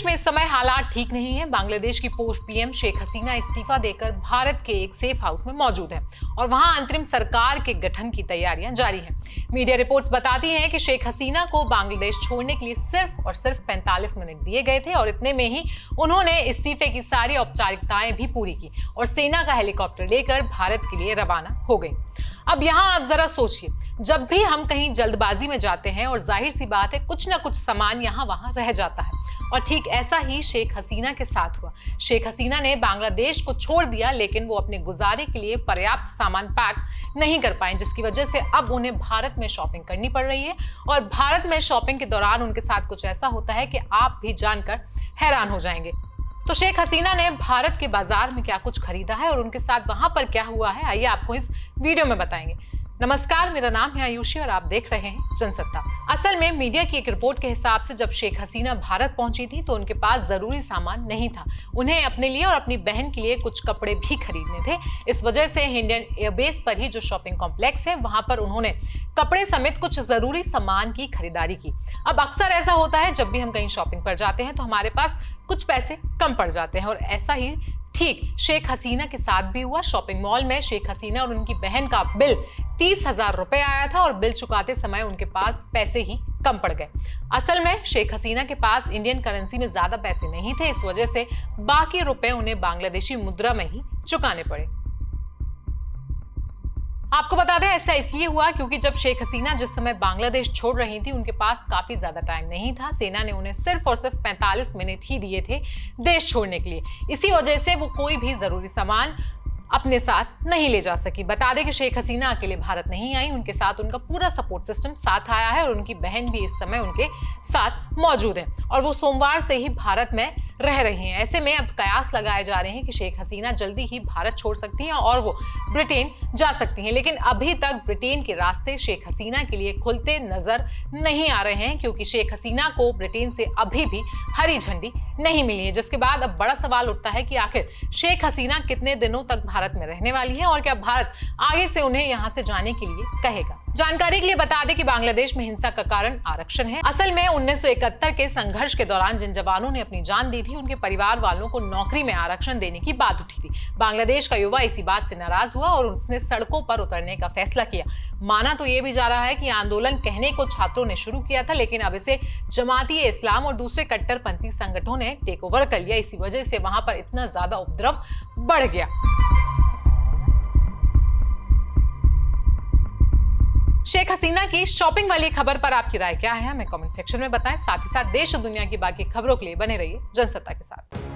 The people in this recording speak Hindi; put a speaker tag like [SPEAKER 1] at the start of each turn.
[SPEAKER 1] बांग्लादेश में इस समय हालात ठीक नहीं है। बांग्लादेश की पूर्व पीएम शेख हसीना इस्तीफा देकर भारत के एक सेफ हाउस में मौजूद है और वहां अंतरिम सरकार के गठन की तैयारियां जारी हैं। मीडिया रिपोर्ट्स बताती हैं कि शेख हसीना को बांग्लादेश छोड़ने के लिए सिर्फ और सिर्फ 45 मिनट दिए गए थे और इतने में ही उन्होंने इस्तीफे की सारी औपचारिकताएं भी पूरी की और सेना का हेलीकॉप्टर लेकर भारत के लिए रवाना हो गई। अब यहाँ आप जरा सोचिए, जब भी हम कहीं जल्दबाजी में जाते हैं और जाहिर सी बात है कुछ ना कुछ सामान यहाँ वहां रह जाता है और ठीक ऐसा ही शेख हसीना के साथ हुआ। शेख हसीना ने बांग्लादेश को छोड़ दिया लेकिन वो अपने गुजारे के लिए पर्याप्त सामान पैक नहीं कर पाए, जिसकी वजह से अब उन्हें भारत में शॉपिंग करनी पड़ रही है और भारत में शॉपिंग के दौरान उनके साथ कुछ ऐसा होता है कि आप भी जानकर हैरान हो जाएंगे। तो शेख हसीना ने भारत के बाजार में क्या कुछ खरीदा है और उनके साथ वहां पर क्या हुआ है, आइए आपको इस वीडियो में बताएंगे। नमस्कार, मेरा नाम है आयुषी और आप देख रहे हैं जनसत्ता। असल में मीडिया की एक रिपोर्ट के हिसाब से जब शेख हसीना भारत पहुंची थी तो उनके पास जरूरी सामान नहीं था। उन्हें अपने लिए और अपनी बहन के लिए कुछ कपड़े भी खरीदने थे। इस वजह से इंडियन एयरबेस पर ही जो शॉपिंग कॉम्प्लेक्स है वहां पर उन्होंने कपड़े समेत कुछ जरूरी सामान की खरीदारी की। अब अक्सर ऐसा होता है जब भी हम कहीं शॉपिंग पर जाते हैं तो हमारे पास कुछ पैसे कम पड़ जाते हैं और ऐसा ही ठीक शेख हसीना के साथ भी हुआ। शॉपिंग मॉल में शेख हसीना और उनकी बहन का बिल 30,000 रुपए आया था और बिल चुकाते समय उनके पास पैसे ही कम पड़ गए। असल में शेख हसीना के पास इंडियन करेंसी में ज्यादा पैसे नहीं थे, इस वजह से बाकी रुपए उन्हें बांग्लादेशी मुद्रा में ही चुकाने पड़े। आपको बता दें ऐसा इसलिए हुआ क्योंकि जब शेख हसीना जिस समय बांग्लादेश छोड़ रही थी उनके पास काफी ज्यादा टाइम नहीं था। सेना ने उन्हें सिर्फ और सिर्फ 45 मिनट ही दिए थे देश छोड़ने के लिए। इसी वजह से वो कोई भी जरूरी सामान अपने साथ नहीं ले जा सकी। बता दें कि शेख हसीना अकेले भारत नहीं आई, उनके साथ उनका पूरा सपोर्ट सिस्टम साथ आया है और उनकी बहन भी इस समय उनके साथ मौजूद है और वो सोमवार से ही भारत में रह रही हैं। ऐसे में अब कयास लगाए जा रहे हैं कि शेख हसीना जल्दी ही भारत छोड़ सकती हैं और वो ब्रिटेन जा सकती हैं, लेकिन अभी तक ब्रिटेन के रास्ते शेख हसीना के लिए खुलते नजर नहीं आ रहे हैं क्योंकि शेख हसीना को ब्रिटेन से अभी भी हरी झंडी नहीं मिली है। जिसके बाद अब बड़ा सवाल उठता है कि आखिर शेख हसीना कितने दिनों तक भारत में रहने वाली है और क्या भारत आगे से उन्हें यहां से जाने के लिए कहेगा। जानकारी के लिए बता दें कि बांग्लादेश में हिंसा का कारण आरक्षण है। असल में 1971 के संघर्ष के दौरान जिन जवानों ने अपनी जान दी थी उनके परिवार वालों को नौकरी में आरक्षण देने की बात उठी थी। बांग्लादेश का युवा इसी बात से नाराज हुआ और उसने सड़कों पर उतरने का फैसला किया। माना तो ये भी जा रहा है कि आंदोलन कहने को छात्रों ने शुरू किया था, लेकिन अब इसे जमाती इस्लाम और दूसरे कट्टरपंथी संगठनों ने टेक ओवर कर लिया। इसी वजह से वहां पर इतना ज्यादा उपद्रव बढ़ गया। शेख हसीना की शॉपिंग वाली खबर पर आपकी राय क्या है, हमें कमेंट सेक्शन में बताएं। साथ ही साथ देश और दुनिया की बाकी खबरों के लिए बने रहिए जनसत्ता के साथ।